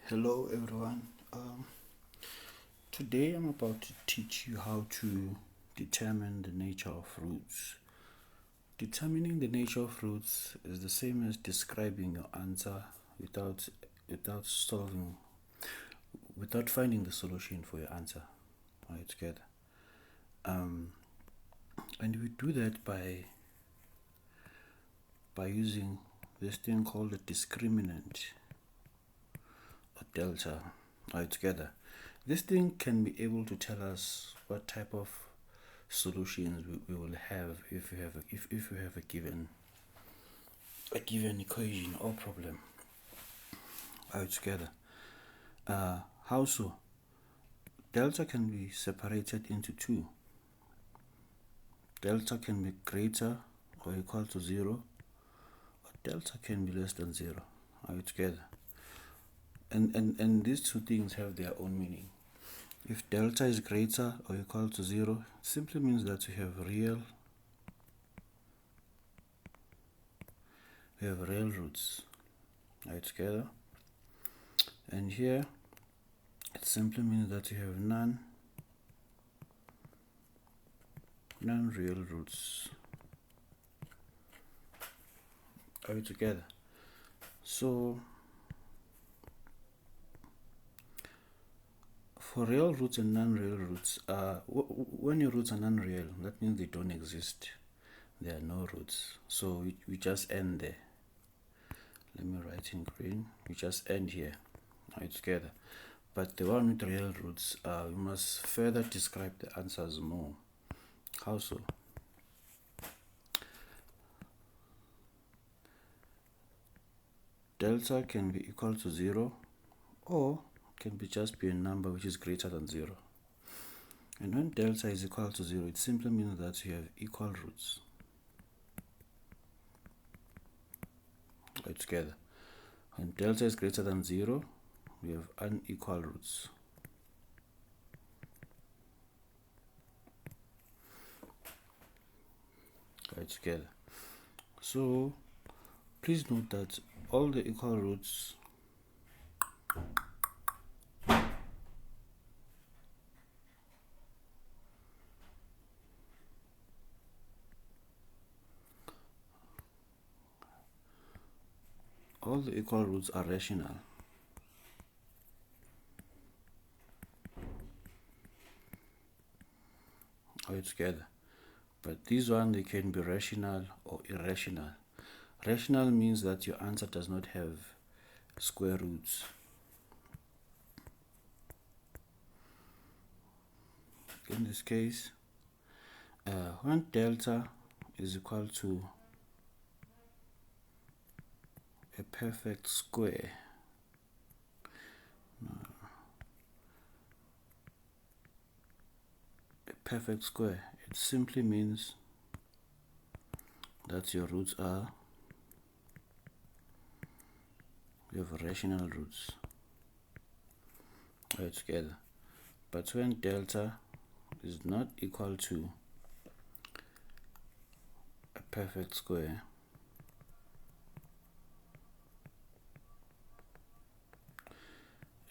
Hello everyone. Today I'm about to teach you how to determine the nature of roots. Determining the nature of roots is the same as describing your answer without solving without finding the solution for your answer. All right, together. And we do that by using this thing called a discriminant or delta. All right, together. This thing can be able to tell us what type of solutions we will have if we have a given equation or problem. All right, together. How so? Delta can be separated into two. Delta can be greater or equal to 0, or delta can be less than 0. All right, together. And these two things have their own meaning. If delta is greater or equal to 0, it simply means that we have real roots. Right, together. And here it simply means that you have non-real roots. Are we together? So for real roots and non-real roots, when your roots are non-real, that means they don't exist. There are no roots. So we just end there. Let me write in green. We just end here. Are we together? But the one with real roots, we must further describe the answers more. How so? Delta can be equal to 0 or can be just be a number which is greater than 0. And when delta is equal to 0, it simply means that you have equal roots. Right, together. When delta is greater than 0, we have unequal roots. Right, together. So please note that all the equal roots are rational. Right, together. But these one, they can be rational or irrational. Rational means that your answer does not have square roots. In this case, when delta is equal to a perfect square, it simply means that your roots are, you have rational roots. Right, together. But when delta is not equal to a perfect square,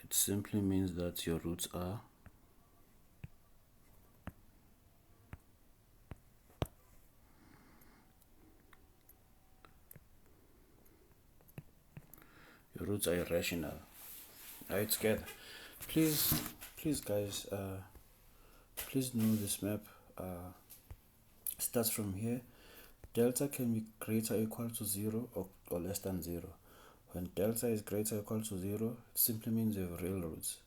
it simply means that your roots are irrational. Alright, together. Please guys, please know this map starts from here. Delta can be greater or equal to 0 or less than 0. When delta is greater or equal to 0, it simply means you have real roots.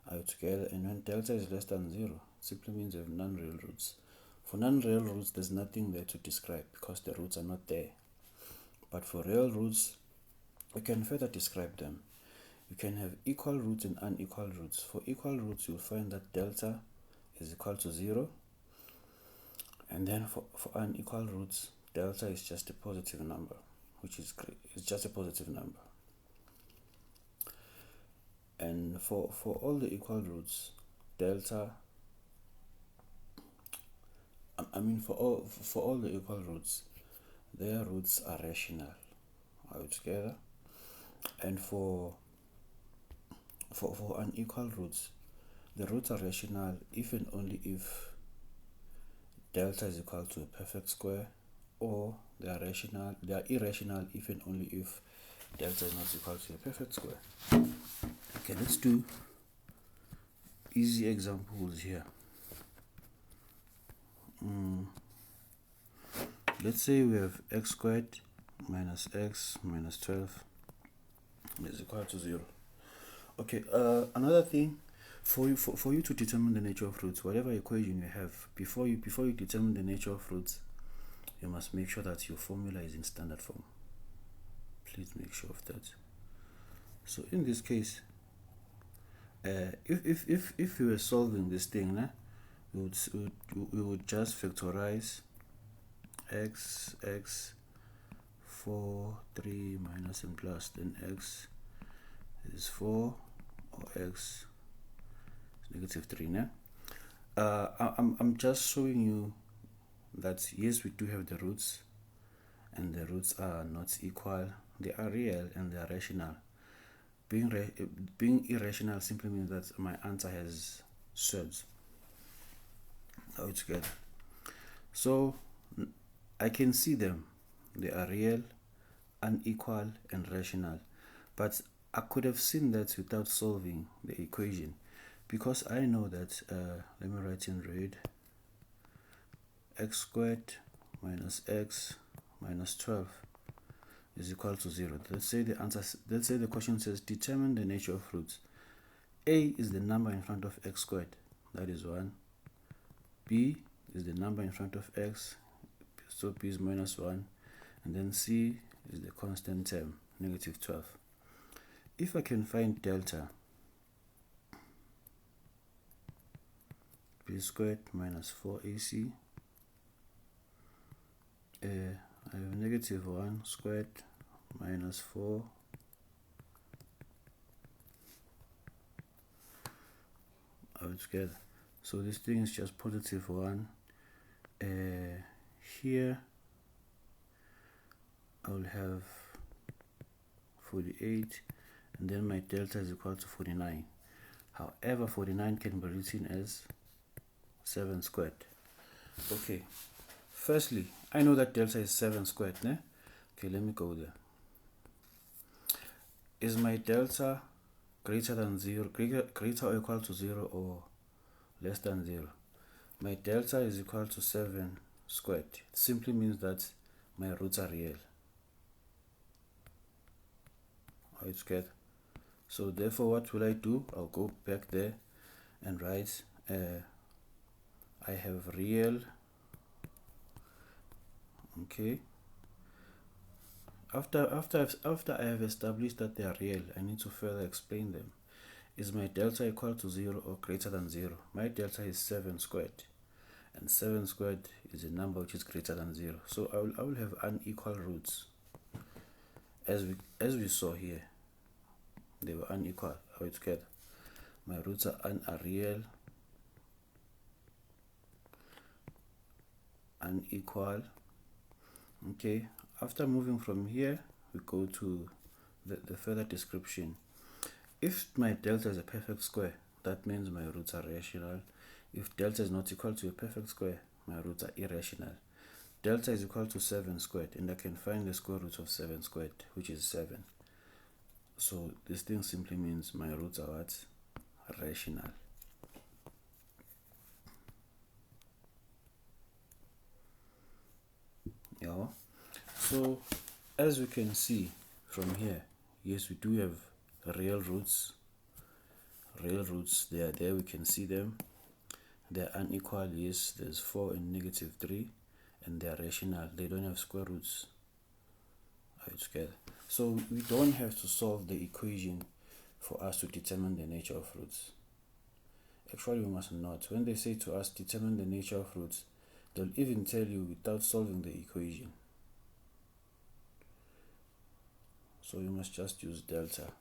Are you together? And when delta is less than 0, it simply means you have non-real roots. For non-real roots, there's nothing there to describe because the roots are not there. But for real roots, we can further describe them. You can have equal roots and unequal roots. For equal roots, you'll find that delta is equal to 0. And then for unequal roots, delta is just a positive number, which is great. It's just a positive number. And for all the equal roots, delta, for all the equal roots, their roots are rational. Are we together? And for for unequal roots, the roots are rational if and only if delta is equal to a perfect square, or they are irrational if and only if delta is not equal to a perfect square. Okay, let's do easy examples here. Let's say we have x squared minus x minus 12 is equal to 0. Okay, another thing, for you to determine the nature of roots, whatever equation you have, before you determine the nature of roots, you must make sure that your formula is in standard form. Please make sure of that. So in this case, if we were solving this thing, we would just factorize x 4 3 minus and plus, then x is 4 or x is negative 3. I'm just showing you that yes, we do have the roots, and the roots are not equal. They are real and they are rational. Being irrational simply means that my answer has surds. How it's good. So I can see them. They are real, unequal, and rational. But I could have seen that without solving the equation, because I know that, let me write in red, x squared minus x minus 12 is equal to 0. Let's say the question says determine the nature of roots. A is the number in front of x squared, that is 1. B is the number in front of x, so b is minus 1, and then c is the constant term, negative 12. If I can find delta, b squared minus 4ac, I have negative 1 squared minus 4 altogether. So this thing is just positive 1. Here I will have 48, and then my delta is equal to 49. However, 49 can be written as 7 squared. Okay, firstly, I know that delta is 7 squared. Okay, let me go there. Is my delta greater than 0, greater or equal to 0, or less than 0? My delta is equal to 7 squared. It simply means that my roots are real. It's good. So therefore, what will I do? I'll go back there and write, I have real. Okay. After I have established that they are real, I need to further explain them. Is my delta equal to 0 or greater than 0? My delta is 7 squared, and 7 squared is a number which is greater than 0. So I will have unequal roots. As we saw here, they were unequal. How it's together. My roots are real, unequal. Okay. After moving from here, we go to the further description. If my delta is a perfect square, that means my roots are rational. If delta is not equal to a perfect square, my roots are irrational. Delta is equal to 7 squared, and I can find the square root of 7 squared, which is 7. So this thing simply means my roots are what? Rational. Yeah. So as we can see from here, yes, we do have real roots. Real roots, they are there, we can see them. They are unequal, yes, there's 4 and negative 3, and they are rational, they don't have square roots. Together. So we don't have to solve the equation for us to determine the nature of roots. Actually, we must not. When they say to us determine the nature of roots, they'll even tell you without solving the equation. So you must just use delta.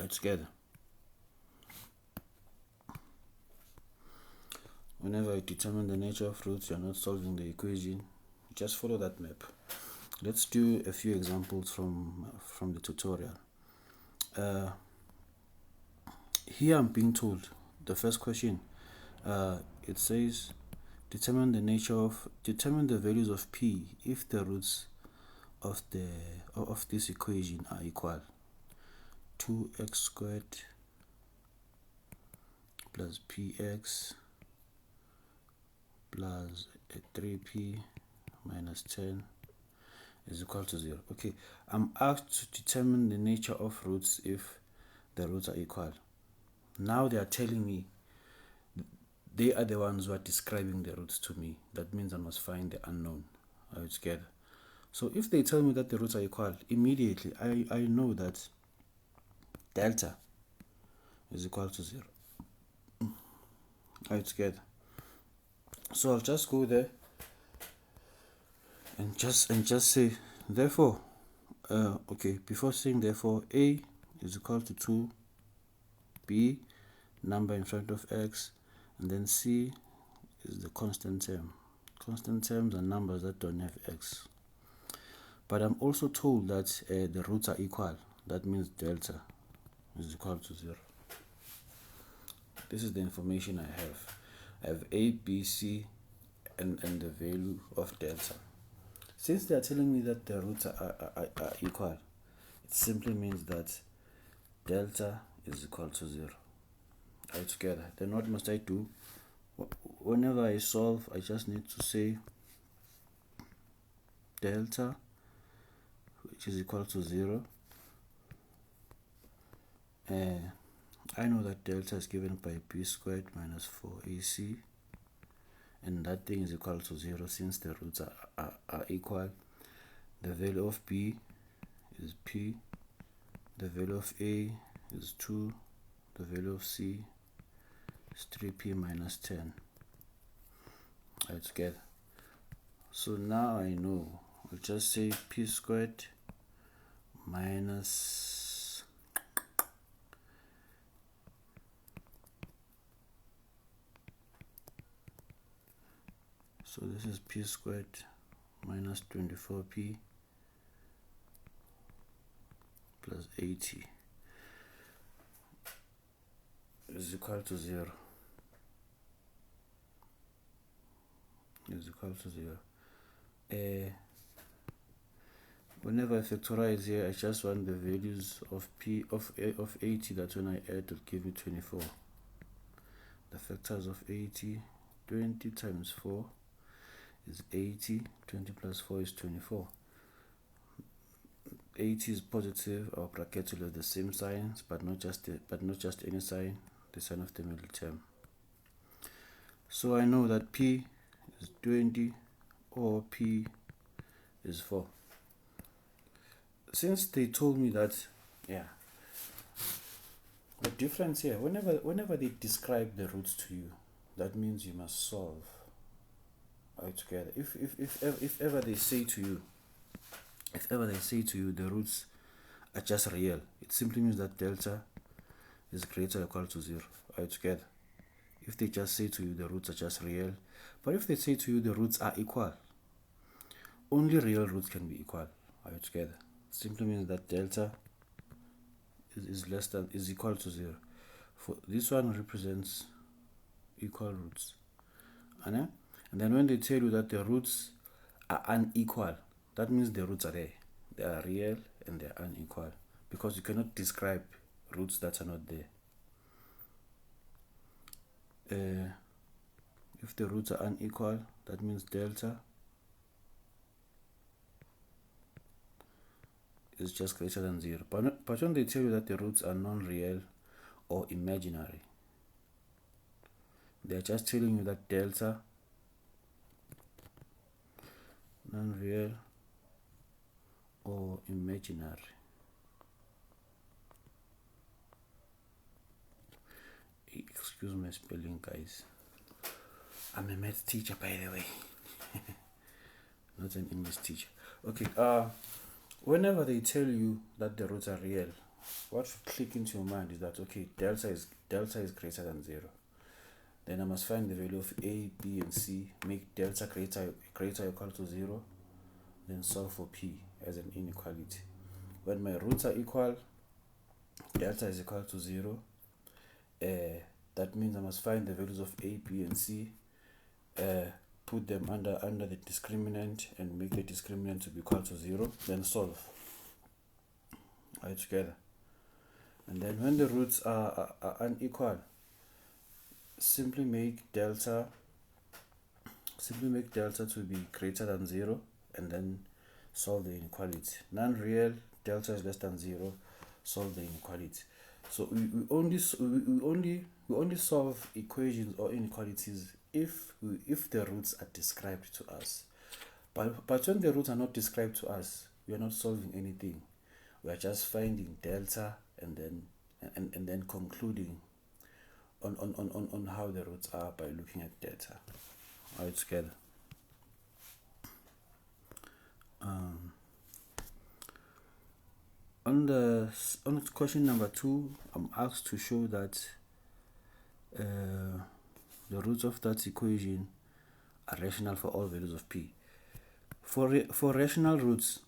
Together. Whenever you determine the nature of roots, you're not solving the equation. Just follow that map. Let's do a few examples from the tutorial. Here I'm being told the first question. It says determine the values of p if the roots of this equation are equal. 2x squared plus px plus 3p minus 10 is equal to 0. Okay, I'm asked to determine the nature of roots if the roots are equal. Now they are telling me they are the ones who are describing the roots to me. That means I must find the unknown. Are you together? So if they tell me that the roots are equal, immediately I know that delta is equal to 0. Are you together? So I'll just go there and just say therefore okay, before saying therefore a is equal to 2, b number in front of x, and then c is the constant term. Constant terms are numbers that don't have x. But I'm also told that the roots are equal. That means delta is equal to 0. This is the information I have. I have a, b, c, and the value of delta. Since they are telling me that the roots are equal, it simply means that delta is equal to 0. Are you together? Then what must I do? Whenever I solve, I just need to say delta, which is equal to 0. I know that delta is given by b squared minus 4ac, and that thing is equal to 0 since the roots are equal. The value of b is p, the value of a is 2, the value of c is 3p minus 10. Right, together. So now I know. I'll just say p squared minus so this is p squared minus 24p plus 80 is equal to 0. Is equal to 0. Whenever I factorize here, I just want the values of p of 80 that when I add will give me 24. The factors of 80, 20 times 4 is 80, 20 plus 4 is 24. 80 is positive, our bracket will have the same signs, but not just any sign, the sign of the middle term. So I know that p is 20 or p is 4. Since they told me that, the difference here, whenever they describe the roots to you, that means you must solve. All together. If ever they say to you the roots are just real, it simply means that delta is greater or equal to 0. All together. If they just say to you the roots are just real, but if they say to you the roots are equal, only real roots can be equal. All together. Simply means that delta is equal to 0. For this one represents equal roots. And then when they tell you that the roots are unequal, that means the roots are there. They are real and they are unequal, because you cannot describe roots that are not there. If the roots are unequal, that means delta is just greater than 0. But when they tell you that the roots are non-real or imaginary, they are just telling you that delta, non-real or imaginary. Excuse my spelling, guys. I'm a math teacher, by the way. Not an English teacher. Okay, whenever they tell you that the roots are real, what should click into your mind is that, okay, delta is greater than 0. Then I must find the value of a, b, and c, make delta greater or equal to 0, then solve for p as an inequality. When my roots are equal, delta is equal to 0, that means I must find the values of a, b, and c, put them under the discriminant and make the discriminant to be equal to 0, then solve. Are you together? And then when the roots are unequal, simply make delta to be greater than 0 and then solve the inequality. Non-real, delta is less than 0, solve the inequality. So we only solve equations or inequalities if the roots are described to us. But when the roots are not described to us, we are not solving anything. We are just finding delta and then concluding on how the roots are by looking at delta. All right, together. On question number 2, I'm asked to show that the roots of that equation are rational for all values of p. For rational roots,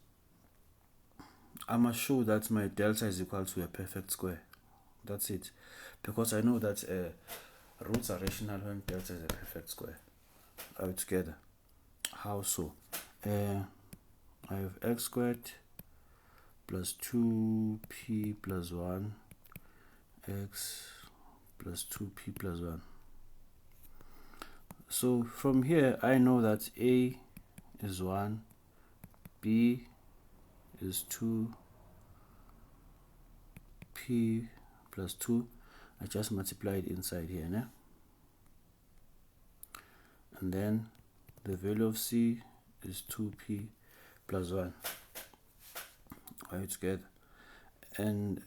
I must show that my delta is equal to a perfect square. That's it. Because I know that roots are rational when delta is a perfect square. Are we together? How so? I have x squared plus 2p plus 1 x plus 2p plus 1. So from here I know that a is 1, b is 2, p plus 2. I just multiplied inside here, né? And then the value of c is 2p plus 1. Are you together? And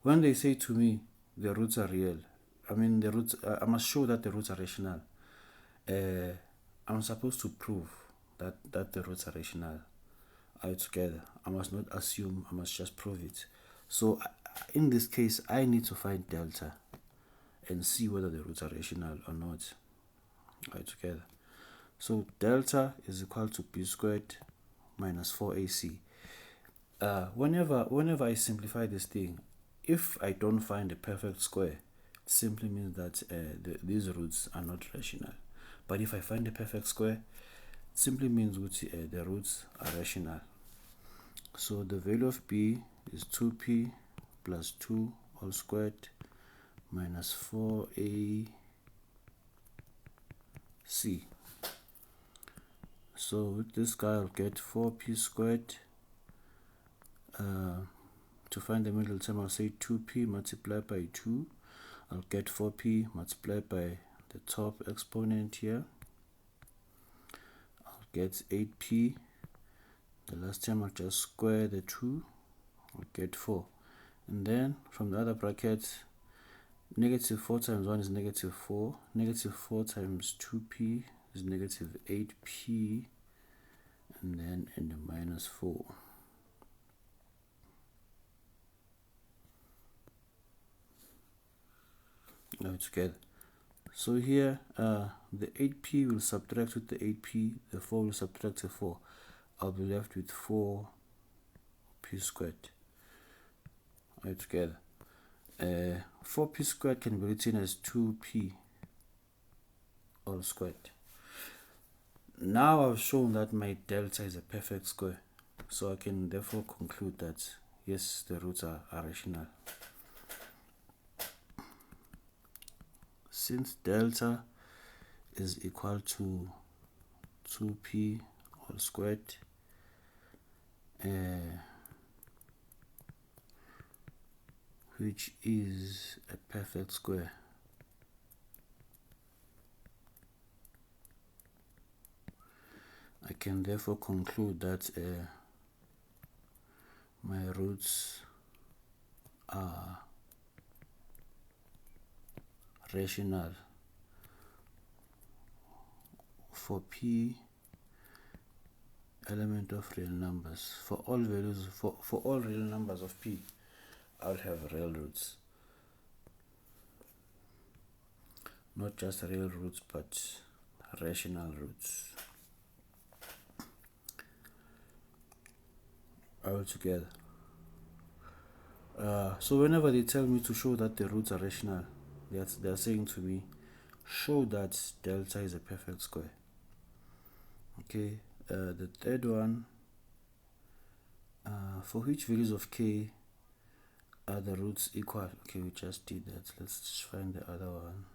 when they say to me the roots are real, I mean the roots, I must show that the roots are rational. I'm supposed to prove that the roots are rational. Are you together? I must not assume, I must just prove it. So in this case, I need to find delta and see whether the roots are rational or not. Are you together? So delta is equal to b squared minus 4ac. Whenever I simplify this thing, if I don't find a perfect square, it simply means that these roots are not rational. But if I find a perfect square, it simply means that the roots are rational. So the value of b is 2p plus 2 all squared minus 4ac. So with this guy I'll get 4p squared. To find the middle term, I'll say 2p multiplied by 2. I'll get 4p multiplied by the top exponent here. I'll get 8p. The last term I'll just square the 2. I'll get 4. And then from the other bracket, negative 4 times 1 is negative 4. Negative 4 times 2p is negative 8p. And then in the minus 4. Now together. So here the 8p will subtract with the 8p, the 4 will subtract the 4. I'll be left with 4p squared. All right, together. 4p squared can be written as 2p all squared. Now I've shown that my delta is a perfect square, so I can therefore conclude that yes, the roots are rational. Since delta is equal to 2p all squared, which is a perfect square, I can therefore conclude that my roots are rational for p element of real numbers. For all values, for all real numbers of p, I'll have real roots. Not just real roots, but rational roots. All together. So whenever they tell me to show that the roots are rational, they're saying to me, show that delta is a perfect square. Okay, the third one, for which values of k are the roots equal? Okay, we just did that. Let's find the other one.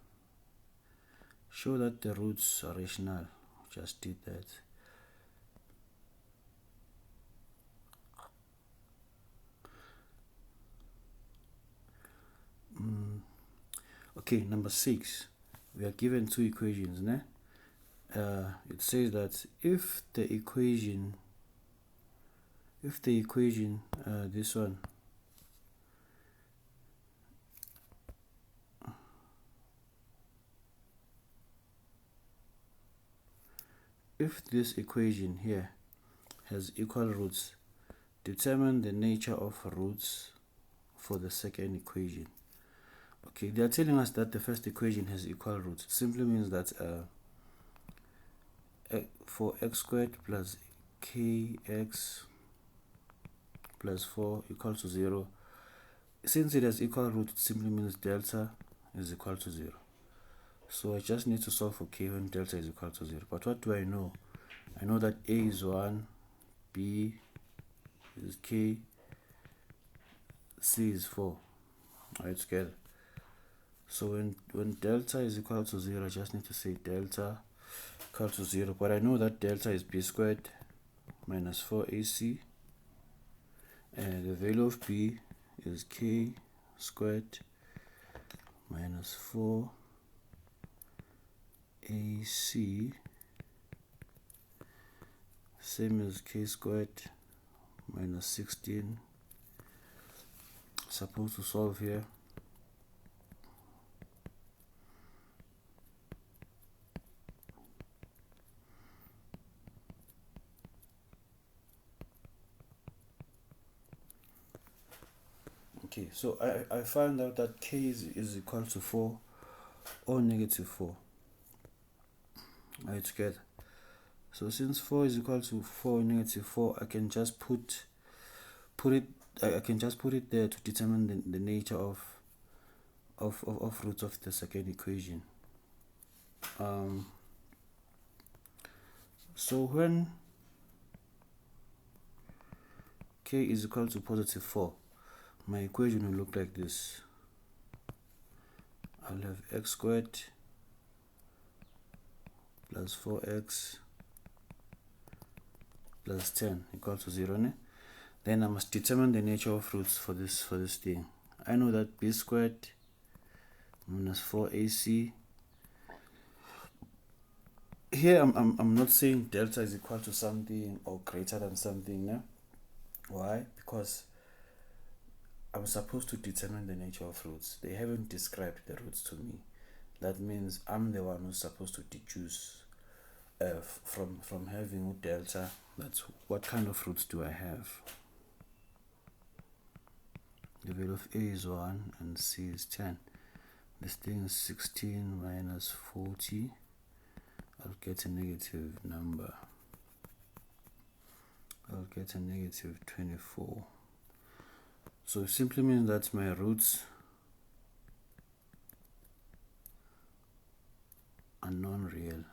Show that the roots are rational. We just did that. Okay, number 6. We are given two equations, né? It says that if the equation this one, if this equation here has equal roots, determine the nature of roots for the second equation. Okay, they are telling us that the first equation has equal roots. It simply means that for x squared plus kx plus 4 equal to 0, since it has equal roots, it simply means delta is equal to 0. So I just need to solve for k when delta is equal to 0. But what do I know? I know that a is 1, b is k, c is 4. Alright, together. So when delta is equal to 0, I just need to say delta equal to 0. But I know that delta is b squared minus 4ac, and the value of b is k squared minus 4ac, same as k squared minus 16. Supposed to solve here. Okay, so I found out that k is equal to 4 or negative 4. Alright, together. So since 4 is equal to 4 or negative 4, I can just put it there to determine the nature of roots of the second equation. So when k is equal to positive 4, my equation will look like this. I'll have x squared plus 4x plus 10 equal to 0, né? Then I must determine the nature of roots for this thing. I know that b squared minus 4ac. Here I'm not saying delta is equal to something or greater than something, no? Why? Because I'm supposed to determine the nature of roots. They haven't described the roots to me. That means I'm the one who's supposed to deduce from having delta. That's what kind of roots do I have. The value of a is 1 and c is 10. This thing is 16 minus 40. I'll get a negative number. I'll get a negative 24. So it simply means that my roots are non-real.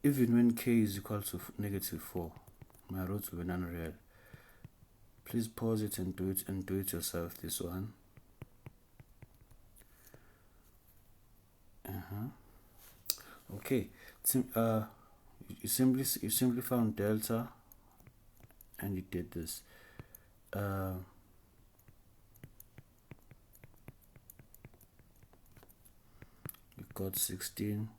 Even when k is equal to negative 4, my roots will be non-real. Please pause it and do it yourself, this one. Okay, you simply found delta and you did this. You got 16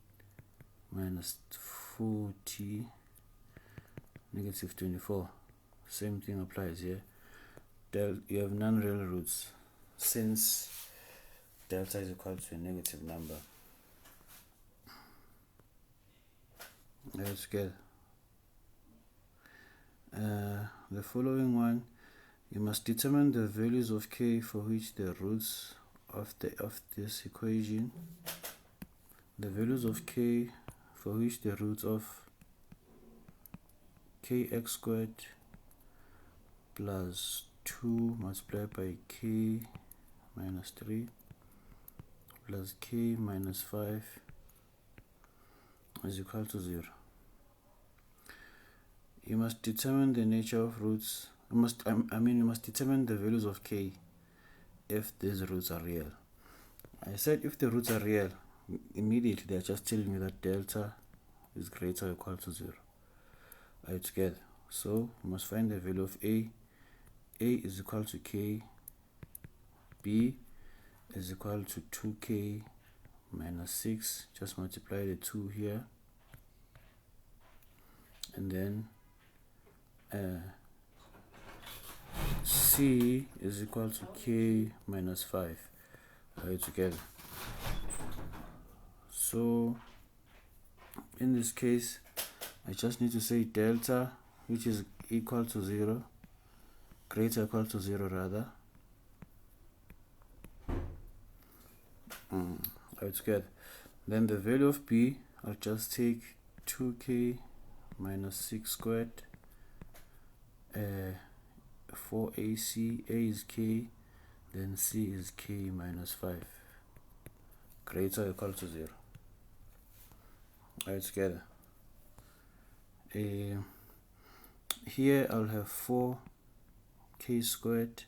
minus 40 negative 24. Same thing applies here. You have non-real roots since delta is equal to a negative number. Let's get the following one. You must determine the values of k for which the roots of this equation, the values of k for which the roots of kx squared plus 2 multiplied by k minus 3 plus k minus 5 is equal to 0. You must determine the nature of roots. You must determine the values of k if these roots are real. I said if the roots are real, immediately they are just telling me that delta is greater or equal to 0. Are you together? So we must find the value of a. A is equal to k. B is equal to 2k minus 6. Just multiply the 2 here. And then C is equal to k minus 5. Are you together? So in this case, I just need to say delta, which is equal to 0, greater or equal to 0 rather. Are you together? Then the value of b, I'll just take 2k minus 6 squared, 4ac, a is k, then c is k minus 5, greater or equal to 0. Are you together? Here I'll have 4k squared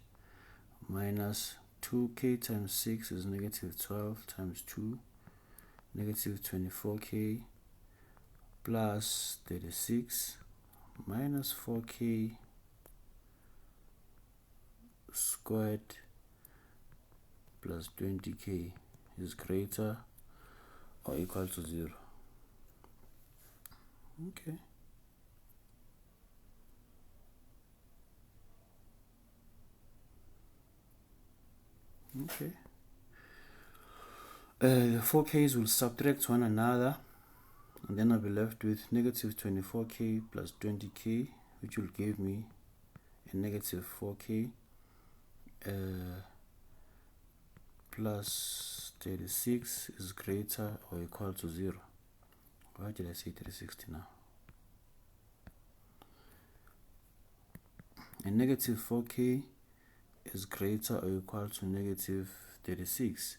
minus 2k times 6 is negative 12 times 2, negative 24k plus 36 minus 4k squared plus 20k is greater or equal to 0. Okay. Okay. The 4k's will subtract one another, and then I'll be left with negative 24k plus 20k, which will give me a negative 4k plus 36 is greater or equal to 0. Why did I say 360 now? And negative 4k is greater or equal to negative 36.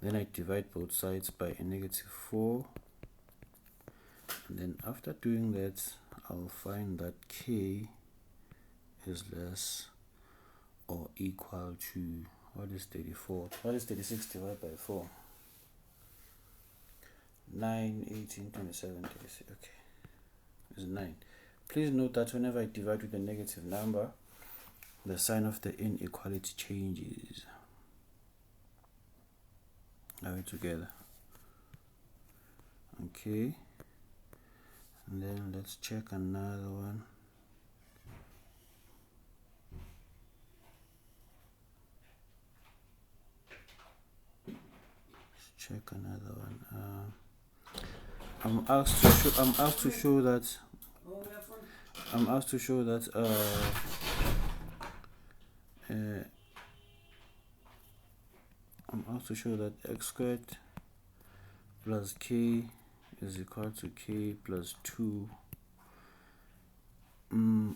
Then I divide both sides by a negative 4. And then after doing that, I'll find that k is less or equal to, what is 34? What is 36 divided by 4? 9, 18, 27, 36. Okay, it's 9. Please note that whenever I divide with a negative number, the sign of the inequality changes. Are we together? Okay. And then let's check another one. Let's check another one. I'm asked to show that x squared plus k is equal to k plus 2.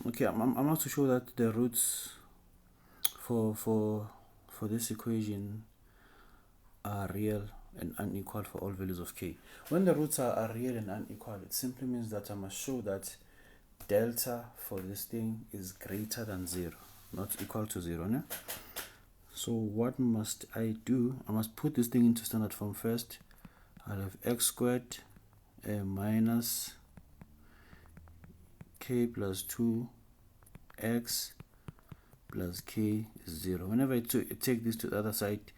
Okay, I'm asked to show that the roots for this equation are real and unequal for all values of k. When the roots are real and unequal, it simply means that I must show that delta for this thing is greater than 0, not equal to 0. No? So what must I do? I must put this thing into standard form first. I'll have x squared minus k plus 2 x plus k is 0. Whenever I take this to the other side,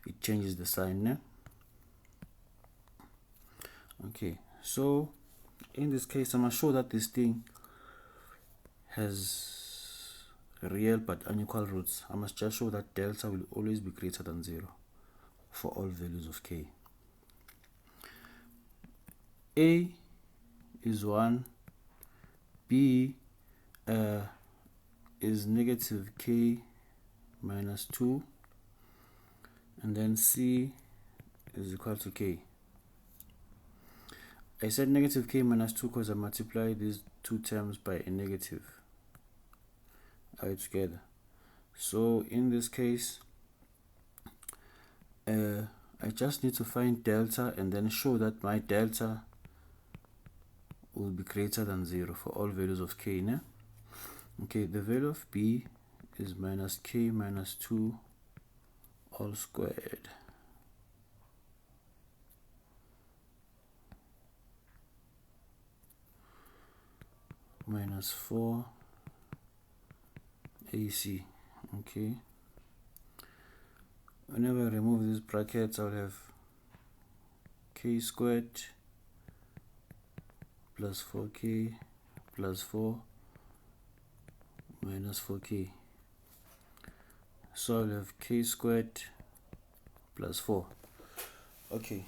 it changes the sign. No? Okay, so in this case, I must show that this thing has real but unequal roots. I must just show that delta will always be greater than 0 for all values of k. A is 1, B is negative k minus 2, and then C is equal to k. I said negative k minus 2 because I multiply these two terms by a negative. Are we together? So in this case, I just need to find delta and then show that my delta will be greater than 0 for all values of k. Né? Okay, the value of b is minus k minus 2 all squared. Minus 4 AC. Okay. Whenever I remove these brackets, I'll have k squared plus 4k plus 4 minus 4k. So I'll have k squared plus 4. Okay.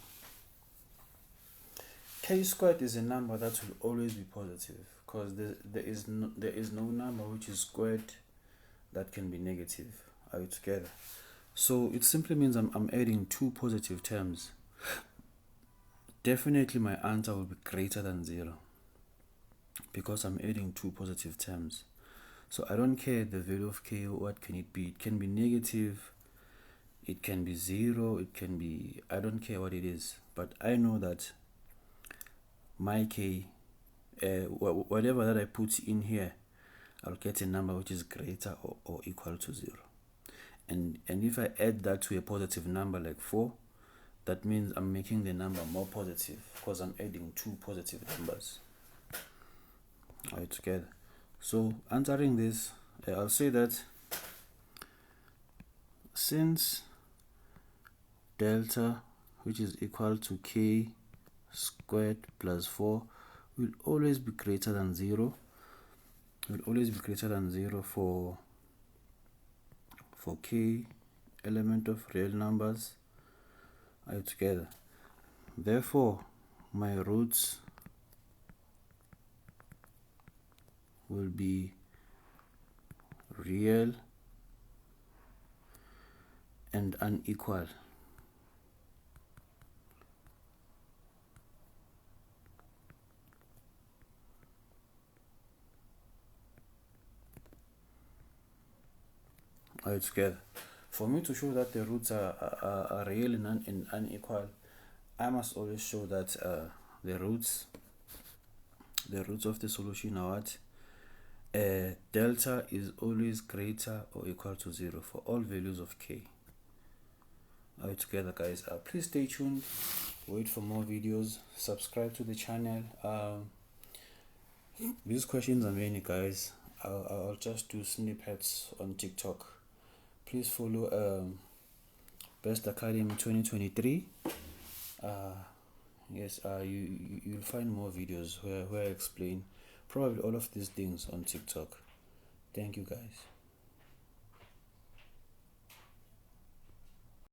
K squared is a number that will always be positive because there is no number which is squared that can be negative. Are we together? So it simply means I'm adding two positive terms. Definitely my answer will be greater than 0 because I'm adding two positive terms. So I don't care the value of k. What can it be? It can be negative, it can be 0, it can be, I don't care what it is, but I know that my k, whatever that I put in here, I'll get a number which is greater or equal to 0. And if I add that to a positive number like 4, that means I'm making the number more positive because I'm adding two positive numbers. All right, together. So answering this, I'll say that since delta, which is equal to k squared plus 4, will always be greater than 0. Will always be greater than 0 for k, element of real numbers. Are together. Therefore, my roots will be real and unequal. Are you together? For me to show that the roots are real and unequal, I must always show that the roots of the solution are what? Delta is always greater or equal to 0 for all values of k. Are you together, guys? Please stay tuned, wait for more videos, subscribe to the channel. These questions are many, guys. I'll just do snippets on TikTok. Please follow Best Academy 2023. Yes, you'll find more videos where I explain probably all of these things on TikTok. Thank you, guys.